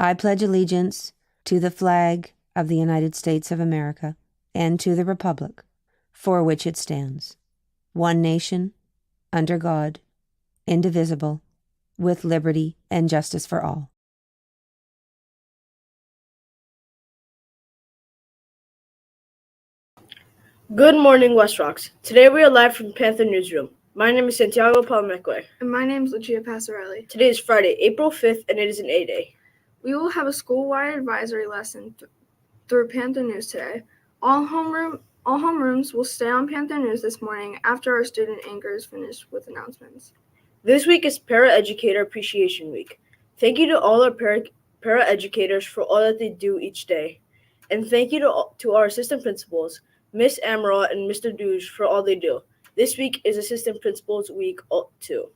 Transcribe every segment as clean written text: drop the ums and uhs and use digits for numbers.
I pledge allegiance to the flag of the United States of America and to the republic for which it stands, one nation, under God, indivisible, with liberty and justice for all. Good morning, West Rocks. Today we are live from Panther Newsroom. My name is Santiago Palmeque. And my name is Lucia Passarelli. Today is Friday, April 5th, and it is an A-Day. We will have a school-wide advisory lesson through Panther News today. All homerooms will stay on Panther News this morning after our student anchors finish with announcements. This week is Para-Educator Appreciation Week. Thank you to all our para-educators for all that they do each day. And thank you to our assistant principals, Miss Amaral and Mr. Douche, for all they do. This week is Assistant Principals Week too.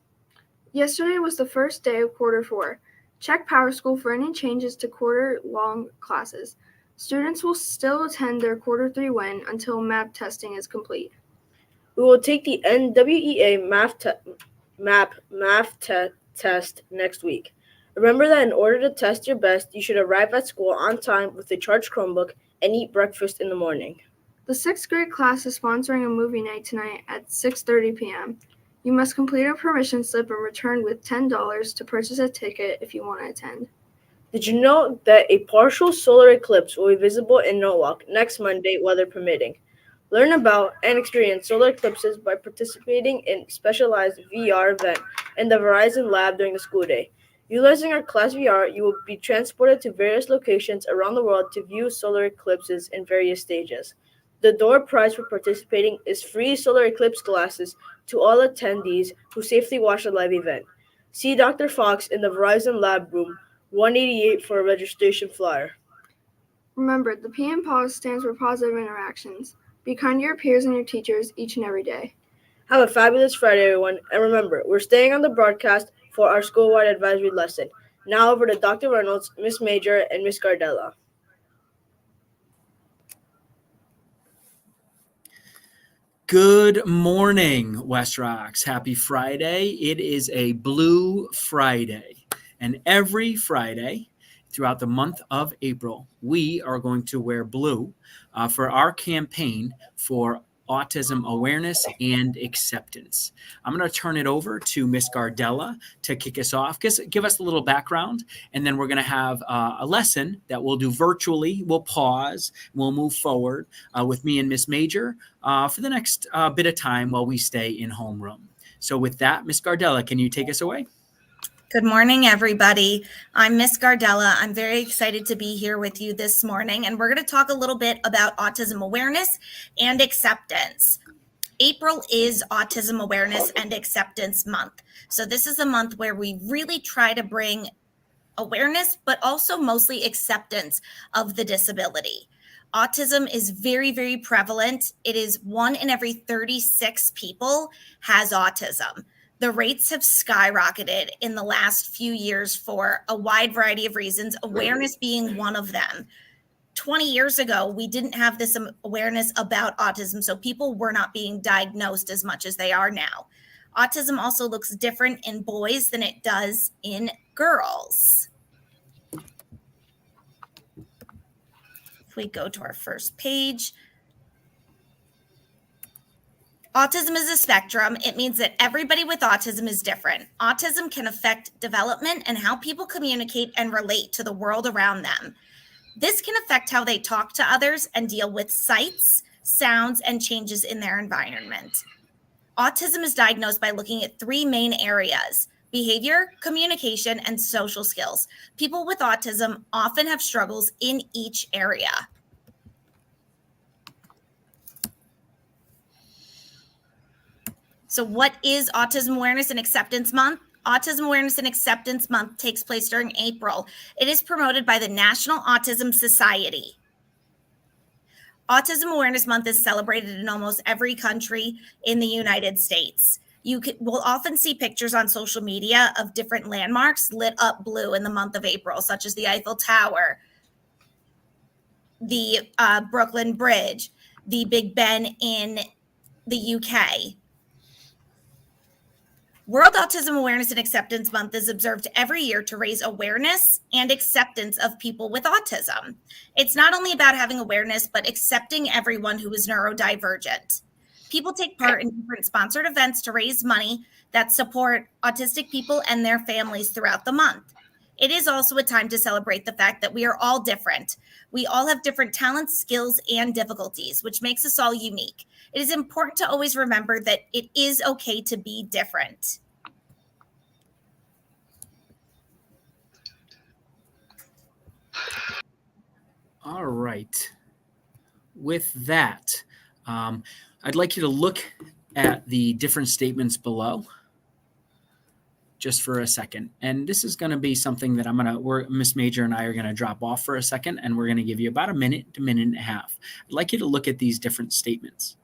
Yesterday was the first day of quarter 4. Check PowerSchool for any changes to quarter-long classes. Students will still attend their quarter 3 win until MAP testing is complete. We will take the NWEA math test next week. Remember that in order to test your best, you should arrive at school on time with a charged Chromebook and eat breakfast in the morning. The 6th grade class is sponsoring a movie night tonight at 6:30 p.m. You must complete a permission slip and return with $10 to purchase a ticket if you want to attend. Did you know that a partial solar eclipse will be visible in Norwalk next Monday, weather permitting? Learn about and experience solar eclipses by participating in specialized VR event in the Verizon Lab during the school day. Utilizing our class VR, you will be transported to various locations around the world to view solar eclipses in various stages. The door prize for participating is free solar eclipse glasses to all attendees who safely watch the live event. See Dr. Fox in the Verizon Lab Room 188 for a registration flyer. Remember, the PM pause stands for positive interactions. Be kind to your peers and your teachers each and every day. Have a fabulous Friday, everyone. And remember, we're staying on the broadcast for our school-wide advisory lesson. Now over to Dr. Reynolds, Miss Major, and Miss Gardella. Good morning, West Rocks. Happy Friday. It is a Blue Friday. And every Friday throughout the month of April, we are going to wear blue for our campaign for autism awareness and acceptance. I'm going to turn it over to Miss Gardella to kick us off. Give us a little background, and then we're going to have a lesson that we'll do virtually. We'll pause, we'll move forward with me and Miss Major for the next bit of time while we stay in homeroom. So with that, Miss Gardella, can you take us away? Good morning, everybody. I'm Miss Gardella. I'm very excited to be here with you this morning, and we're going to talk a little bit about autism awareness and acceptance. April is Autism Awareness and Acceptance Month. So this is a month where we really try to bring awareness, but also mostly acceptance of the disability. Autism is very, very prevalent. It is 1 in every 36 people has autism. The rates have skyrocketed in the last few years for a wide variety of reasons, awareness being one of them. 20 years ago, we didn't have this awareness about autism, so people were not being diagnosed as much as they are now. Autism also looks different in boys than it does in girls. If we go to our first page, autism is a spectrum. It means that everybody with autism is different. Autism can affect development and how people communicate and relate to the world around them. This can affect how they talk to others and deal with sights, sounds, and changes in their environment. Autism is diagnosed by looking at 3 main areas: behavior, communication, and social skills. People with autism often have struggles in each area. So what is Autism Awareness and Acceptance Month? Autism Awareness and Acceptance Month takes place during April. It is promoted by the National Autism Society. Autism Awareness Month is celebrated in almost every country in the United States. You will often see pictures on social media of different landmarks lit up blue in the month of April, such as the Eiffel Tower, the Brooklyn Bridge, the Big Ben in the UK. World Autism Awareness and Acceptance Month is observed every year to raise awareness and acceptance of people with autism. It's not only about having awareness, but accepting everyone who is neurodivergent. People take part in different sponsored events to raise money that support autistic people and their families throughout the month. It is also a time to celebrate the fact that we are all different. We all have different talents, skills, and difficulties, which makes us all unique. It is important to always remember that it is okay to be different. All right. With that, I'd like you to look at the different statements below just for a second. And this is going to be something that Miss Major and I are going to drop off for a second, and we're going to give you about a minute to minute and a half. I'd like you to look at these different statements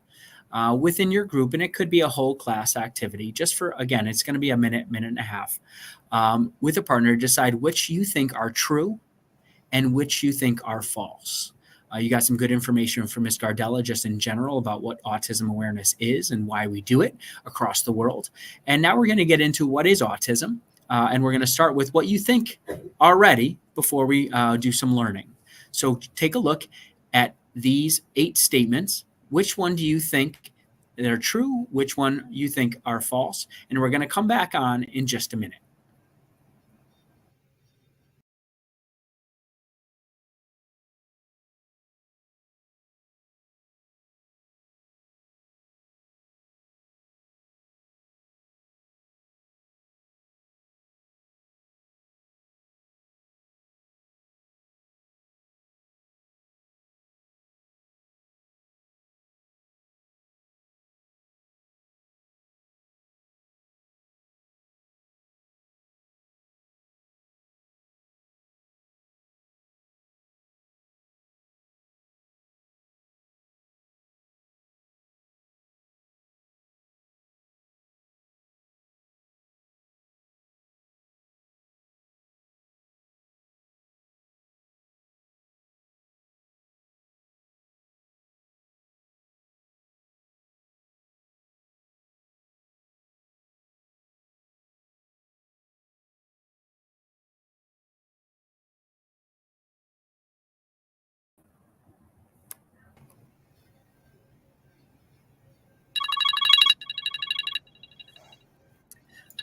within your group, and it could be a whole class activity. Just for, again, it's going to be a minute, minute and a half with a partner. Decide which you think are true and which you think are false. You got some good information from Ms. Gardella just in general about what autism awareness is and why we do it across the world. And now we're going to get into what is autism. And we're going to start with what you think already before we do some learning. So take a look at these 8 statements. Which one do you think they're true? Which one you think are false? And we're going to come back on in just a minute.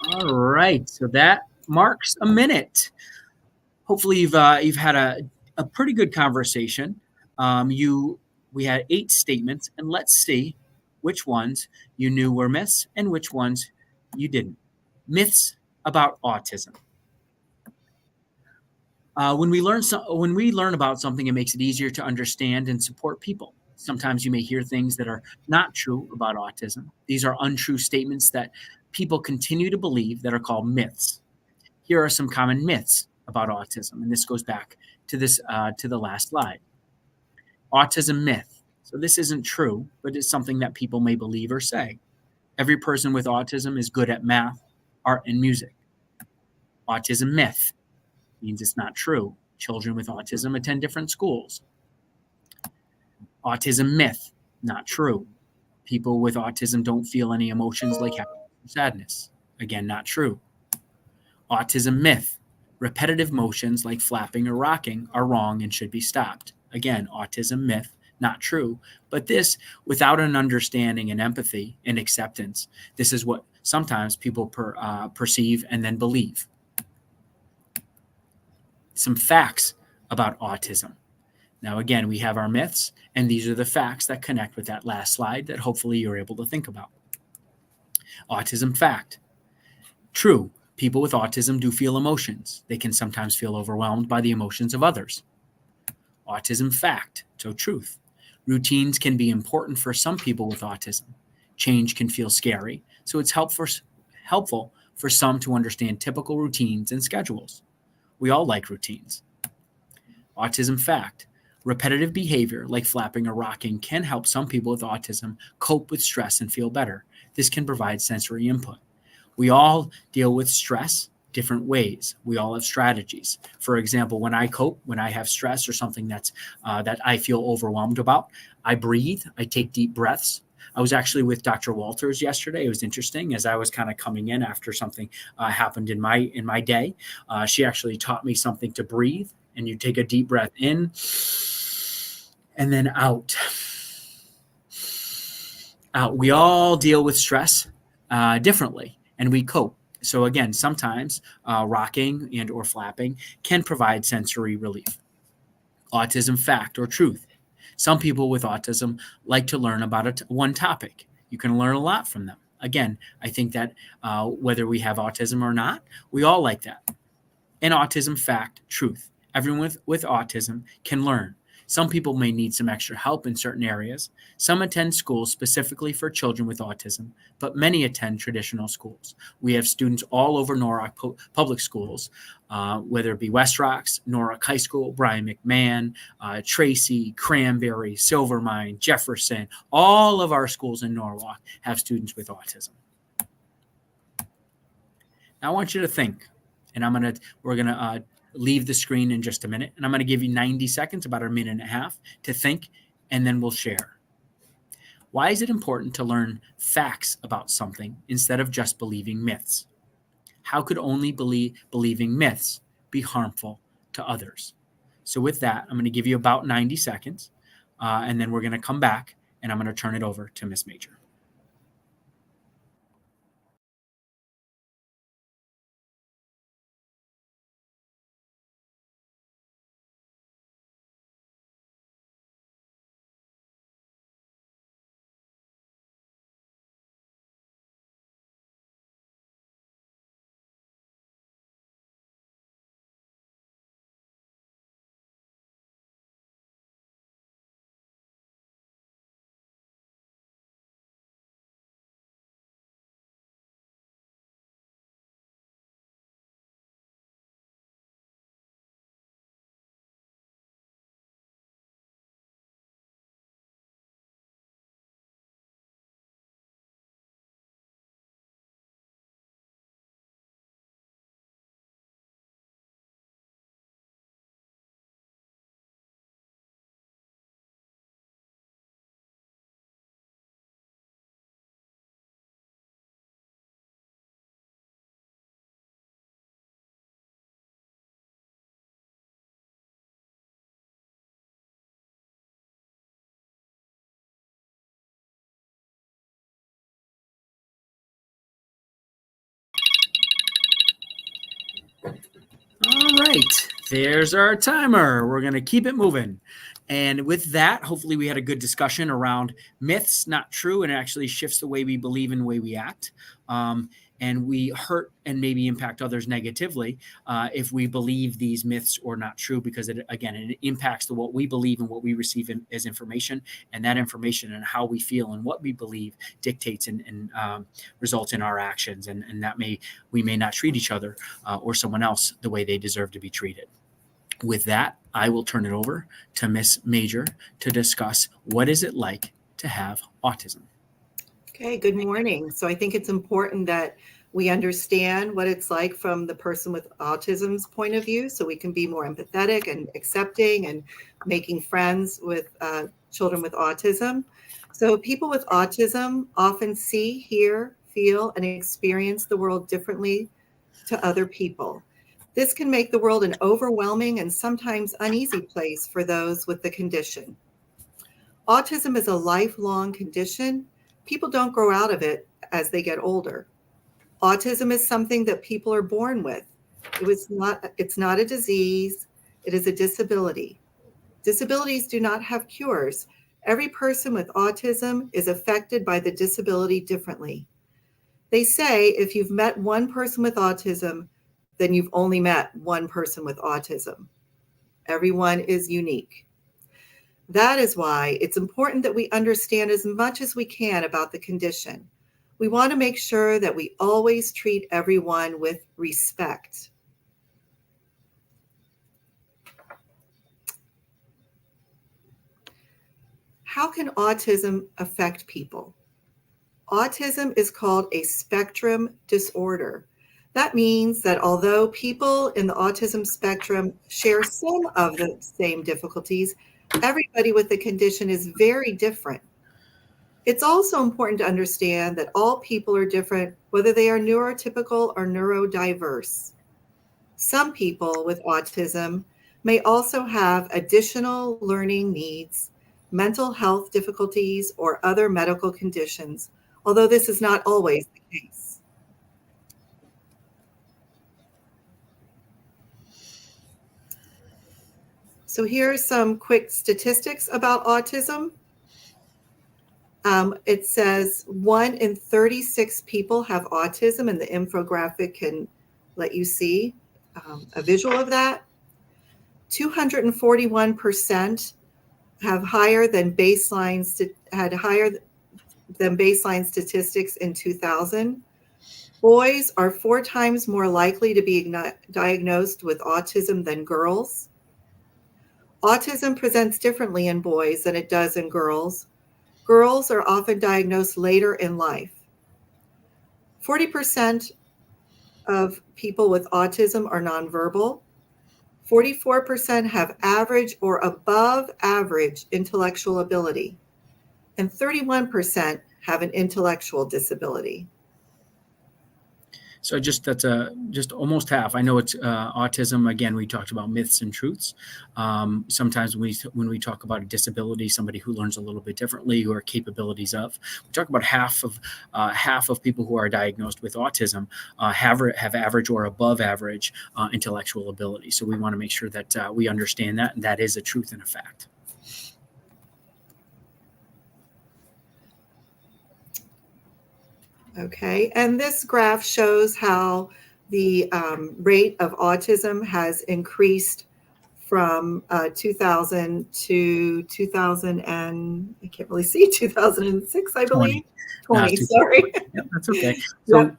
All right, so that marks a minute. Hopefully, you've had a pretty good conversation. We had 8 statements, and let's see which ones you knew were myths and which ones you didn't. Myths about autism. When we learn about something, it makes it easier to understand and support people. Sometimes you may hear things that are not true about autism. These are untrue statements that people continue to believe that are called myths. Here are some common myths about autism, and this goes back to the last slide. Autism myth. So this isn't true, but it's something that people may believe or say. Every person with autism is good at math, art, and music. Autism myth means it's not true. Children with autism attend different schools. Autism myth, not true. People with autism don't feel any emotions like happiness or sadness. Again, not true. Autism myth, repetitive motions like flapping or rocking are wrong and should be stopped. Again, autism myth, not true. But this, without an understanding and empathy and acceptance, this is what sometimes people perceive and then believe. Some facts about autism. Now, again, we have our myths, and these are the facts that connect with that last slide that hopefully you're able to think about. Autism fact. True, people with autism do feel emotions. They can sometimes feel overwhelmed by the emotions of others. Autism fact, so truth. Routines can be important for some people with autism. Change can feel scary, so it's helpful for some to understand typical routines and schedules. We all like routines. Autism fact. Repetitive behavior like flapping or rocking can help some people with autism cope with stress and feel better. This can provide sensory input. We all deal with stress different ways. We all have strategies. For example, when I cope, when I have stress or something that I feel overwhelmed about, I breathe, I take deep breaths, I was actually with Dr. Walters yesterday. It was interesting as I was kind of coming in after something happened in my day. She actually taught me something to breathe, and you take a deep breath in and then out. We all deal with stress differently, and we cope. So again, sometimes rocking and or flapping can provide sensory relief. Autism fact or truth. Some people with autism like to learn about one topic. You can learn a lot from them. Again, I think that whether we have autism or not, we all like that. An autism fact, truth. Everyone with autism can learn. Some people may need some extra help in certain areas. Some attend schools specifically for children with autism, but many attend traditional schools. We have students all over Norwalk Public Schools, whether it be West Rocks, Norwalk High School, Brian McMahon, Tracy, Cranberry, Silvermine, Jefferson. All of our schools in Norwalk have students with autism. Now I want you to think, and we're gonna leave the screen in just a minute, and I'm going to give you 90 seconds, about a minute and a half, to think, and then we'll share. Why is it important to learn facts about something instead of just believing myths? How could only believing myths be harmful to others? So with that, I'm going to give you about 90 seconds, and then we're going to come back, and I'm going to turn it over to Miss Major. All right, there's our timer. We're going to keep it moving. And with that, hopefully we had a good discussion around myths, not true, and it actually shifts the way we believe and the way we act. And we hurt and maybe impact others negatively if we believe these myths are not true, because it impacts what we believe and what we receive as information, and that information and how we feel and what we believe dictates and results in our actions, and that we may not treat each other or someone else the way they deserve to be treated. With that, I will turn it over to Miss Major to discuss what is it like to have autism. Okay, good morning. So I think it's important that we understand what it's like from the person with autism's point of view, so we can be more empathetic and accepting and making friends with children with autism. So people with autism often see, hear, feel, and experience the world differently to other people. This can make the world an overwhelming and sometimes uneasy place for those with the condition. Autism is a lifelong condition. People don't grow out of it as they get older. Autism is something that people are born with. It's not a disease, it is a disability. Disabilities do not have cures. Every person with autism is affected by the disability differently. They say if you've met one person with autism, then you've only met one person with autism. Everyone is unique. That is why it's important that we understand as much as we can about the condition. We want to make sure that we always treat everyone with respect. How can autism affect people? Autism is called a spectrum disorder. That means that although people in the autism spectrum share some of the same difficulties, everybody with the condition is very different. It's also important to understand that all people are different, whether they are neurotypical or neurodiverse. Some people with autism may also have additional learning needs, mental health difficulties, or other medical conditions, although this is not always the case. So here are some quick statistics about autism. It says 1 in 36 people have autism, and the infographic can let you see a visual of that. 241% have higher than baseline statistics in 2000. Boys are 4 times more likely to be diagnosed with autism than girls. Autism presents differently in boys than it does in girls. Girls are often diagnosed later in life. 40% of people with autism are nonverbal. 44% have average or above average intellectual ability, and 31% have an intellectual disability. So just almost half. I know it's autism. Again, we talked about myths and truths. Sometimes when we talk about a disability, somebody who learns a little bit differently or capabilities of, we talk about half of people who are diagnosed with autism have average or above average intellectual ability. So we want to make sure that we understand that, and that is a truth and a fact. Okay, and this graph shows how the rate of autism has increased from 2000 to 2000 and I can't really see 2006, I believe. 20, sorry. Yep, that's okay. So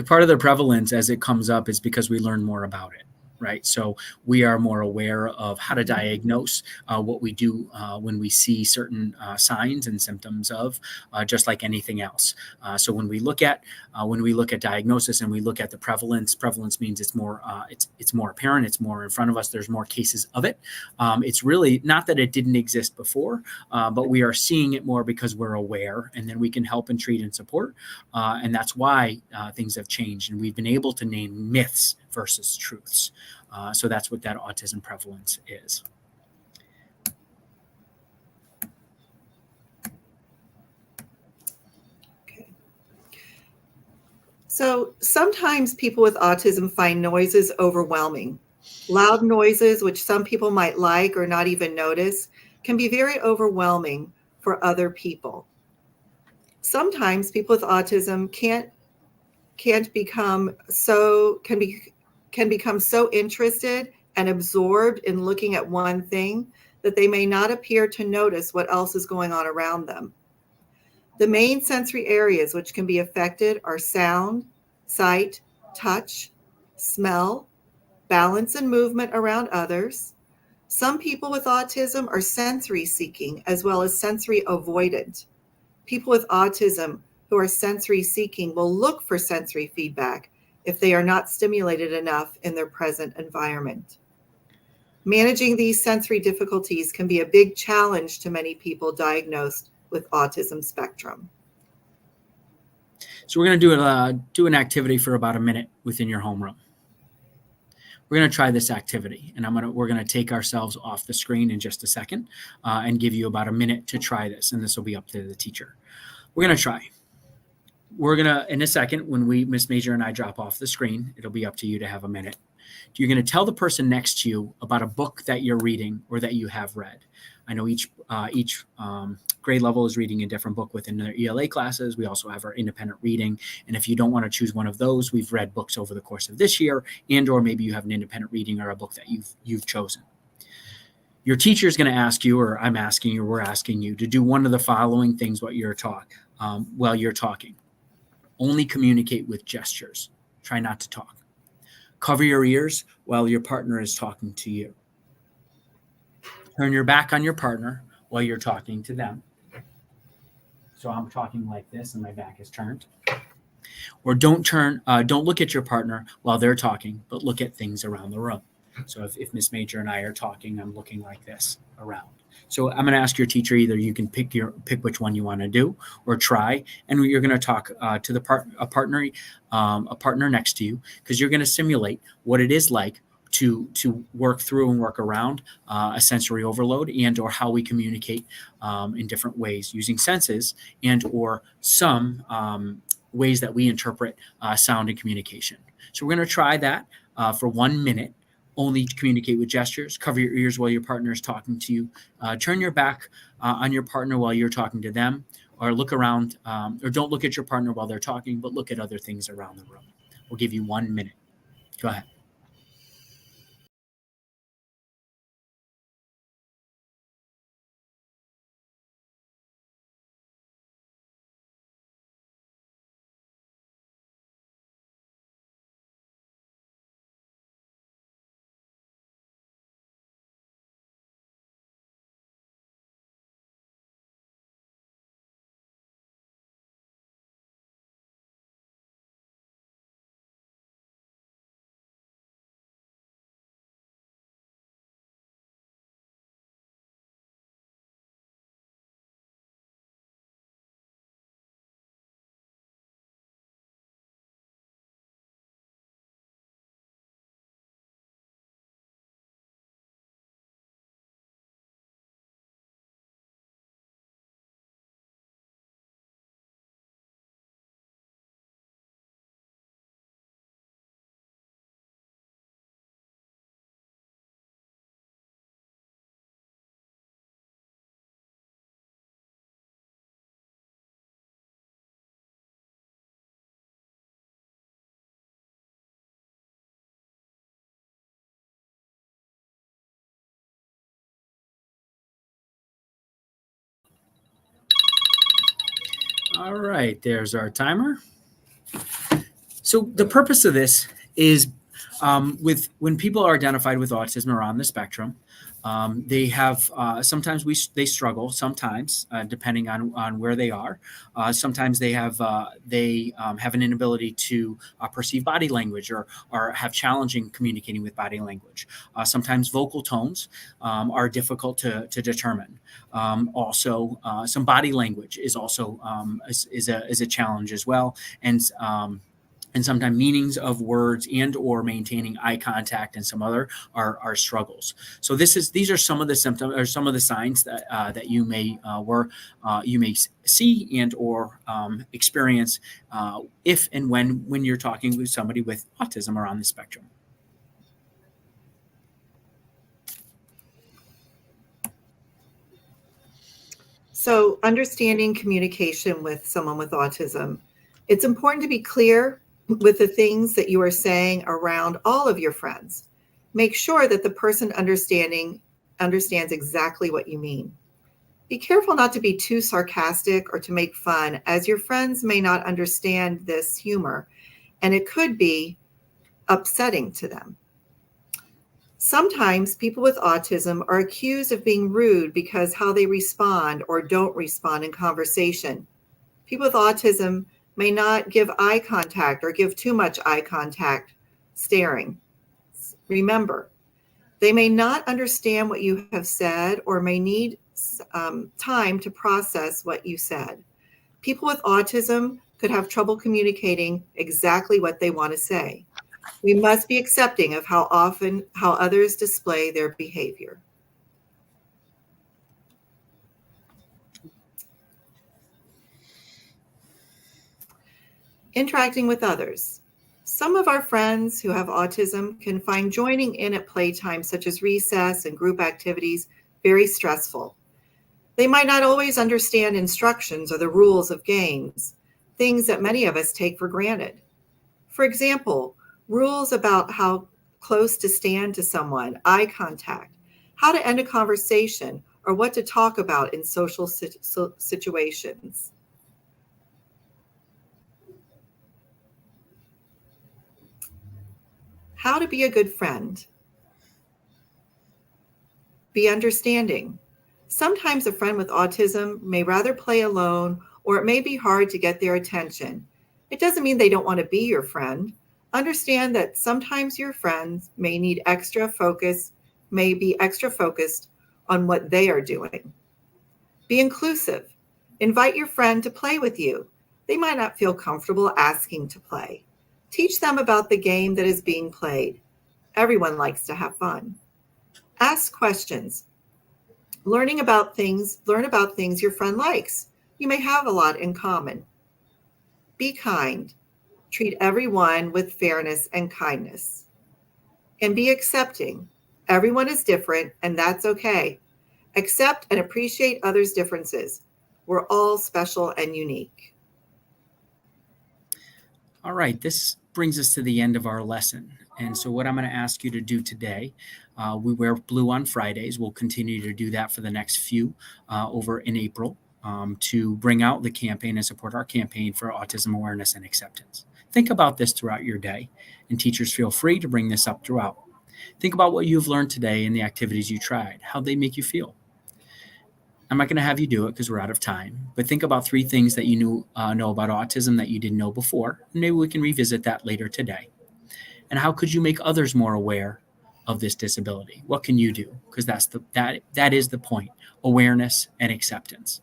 part of the prevalence as it comes up is because we learn more about it. Right. So we are more aware of how to diagnose what we do when we see certain signs and symptoms of just like anything else. So when we look at diagnosis and we look at the prevalence means it's more apparent. It's more in front of us. There's more cases of it. It's really not that it didn't exist before, but we are seeing it more because we're aware, and then we can help and treat and support. And that's why things have changed. And we've been able to name myths versus truths. So that's what that autism prevalence is. Okay. So sometimes people with autism find noises overwhelming. Loud noises, which some people might like or not even notice, can be very overwhelming for other people. Sometimes people with autism can become so interested and absorbed in looking at one thing that they may not appear to notice what else is going on around them. The main sensory areas which can be affected are sound, sight, touch, smell, balance and movement around others. Some people with autism are sensory seeking as well as sensory avoidant. People with autism who are sensory seeking will look for sensory feedback if they are not stimulated enough in their present environment. Managing these sensory difficulties can be a big challenge to many people diagnosed with autism spectrum. So we're going to do an activity for about a minute within your homeroom. We're going to try this activity, and we're going to take ourselves off the screen in just a second and give you about a minute to try this, and this will be up to the teacher. We're going to try. We're going to, in a second, when Miss Major and I drop off the screen, it'll be up to you to have a minute. You're going to tell the person next to you about a book that you're reading or that you have read. I know each grade level is reading a different book within their ELA classes. We also have our independent reading. And if you don't want to choose one of those, we've read books over the course of this year, and or maybe you have an independent reading or a book that you've chosen. Your teacher is going to ask you, or I'm asking you, or we're asking you to do one of the following things while you're talking. Only communicate with gestures. Try not to talk. Cover your ears while your partner is talking to you. Turn your back on your partner while you're talking to them. So I'm talking like this and my back is turned. Or don't look at your partner while they're talking, but look at things around the room. So if Miss Major and I are talking, I'm looking like this around. So I'm going to ask your teacher, either you can pick which one you want to do or try, and you're going to talk to a partner next to you, because you're going to simulate what it is like to work through and work around a sensory overload, and or how we communicate in different ways using senses, and or some ways that we interpret sound and communication. So we're going to try that for 1 minute. Only communicate with gestures. Cover your ears while your partner is talking to you. Turn your back on your partner while you're talking to them, or look around, or don't look at your partner while they're talking, but look at other things around the room. We'll give you 1 minute. Go ahead. All right, there's our timer. So the purpose of this is with when people are identified with autism or on the spectrum, they have sometimes they struggle. Sometimes, depending on where they are, sometimes they have an inability to perceive body language, or have challenging communicating with body language. Sometimes vocal tones are difficult to determine. Also, some body language is also is a challenge as well, and sometimes meanings of words and or maintaining eye contact and some other are struggles. So these are some of the symptoms or some of the signs that you may see and or experience if and when you're talking with somebody with autism or on the spectrum. So understanding communication with someone with autism, it's important to be clear with the things that you are saying around all of your friends. Make sure that the person understands exactly what you mean. Be careful not to be too sarcastic or to make fun, as your friends may not understand this humor, and it could be upsetting to them. Sometimes people with autism are accused of being rude because how they respond or don't respond in conversation. People with autism may not give eye contact or give too much eye contact, staring. Remember, they may not understand what you have said or may need time to process what you said. People with autism could have trouble communicating exactly what they want to say. We must be accepting of how others display their behavior. Interacting with others. Some of our friends who have autism can find joining in at playtime, such as recess and group activities, very stressful. They might not always understand instructions or the rules of games, things that many of us take for granted. For example, rules about how close to stand to someone, eye contact, how to end a conversation, or what to talk about in social situations. How to be a good friend. Be understanding. Sometimes a friend with autism may rather play alone, or it may be hard to get their attention. It doesn't mean they don't want to be your friend. Understand that sometimes your friends may be extra focused on what they are doing. Be inclusive. Invite your friend to play with you. They might not feel comfortable asking to play. Teach them about the game that is being played. Everyone likes to have fun. Ask questions. Learn about things your friend likes. You may have a lot in common. Be kind. Treat everyone with fairness and kindness. And be accepting. Everyone is different, and that's okay. Accept and appreciate others' differences. We're all special and unique. All right, this brings us to the end of our lesson. And so what I'm going to ask you to do today, we wear blue on Fridays. We'll continue to do that for the next few over in April to bring out the campaign and support our campaign for autism awareness and acceptance. Think about this throughout your day, and teachers feel free to bring this up throughout. Think about what you've learned today and the activities you tried. How'd they make you feel? I'm not going to have you do it because we're out of time, but think about 3 things that you know about autism that you didn't know before. And maybe we can revisit that later today. And how could you make others more aware of this disability? What can you do? Because that is the point: awareness and acceptance.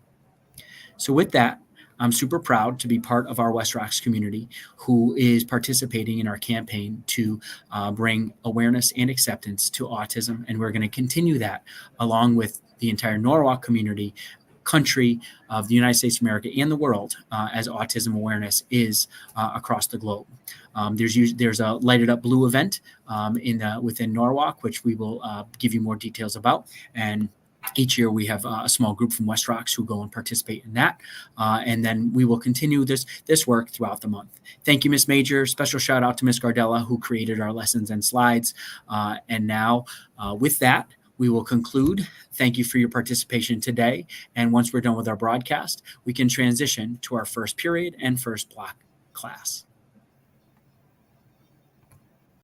So with that, I'm super proud to be part of our West Rocks community who is participating in our campaign to bring awareness and acceptance to autism. And we're going to continue that along with the entire Norwalk community, country of the United States of America, and the world as autism awareness is across the globe. There's a Lighted Up Blue event within Norwalk, which we will give you more details about. And each year we have a small group from West Rocks who go and participate in that. And then we will continue this work throughout the month. Thank you, Ms. Major. Special shout out to Ms. Gardella, who created our lessons and slides. And now with that, we will conclude. Thank you for your participation today. And once we're done with our broadcast, we can transition to our first period and first block class.